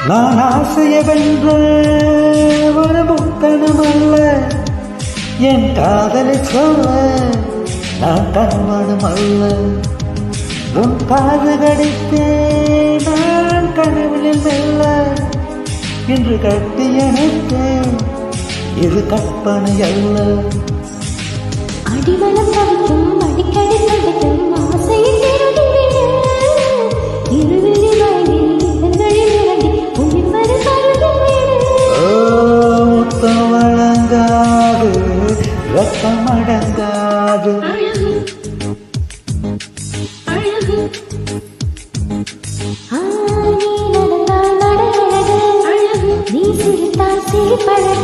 நான் ஆசைய வென்ற ஒரு புத்தனம் அல்ல, என் காதலை சொல்ல நான் கண்மணம் அல்ல. உன் காது கடித்தே நான் கனவில் மெல்ல, இன்று கட்டியணைத்தேன் இது கற்பனை அல்ல. அடிமலம் தவிக்கும் அடிக்கடி தவிக்கும் ஆசையில் இருவிழி வயலில் இதழ்களில் இறங்கி உயிர்வரு முத்தம் வழங்காது ரத்தம் அடங்காது. நீ நடந்தால் நடழகு, நீ சிரித்தால் சிரிப்பழகு.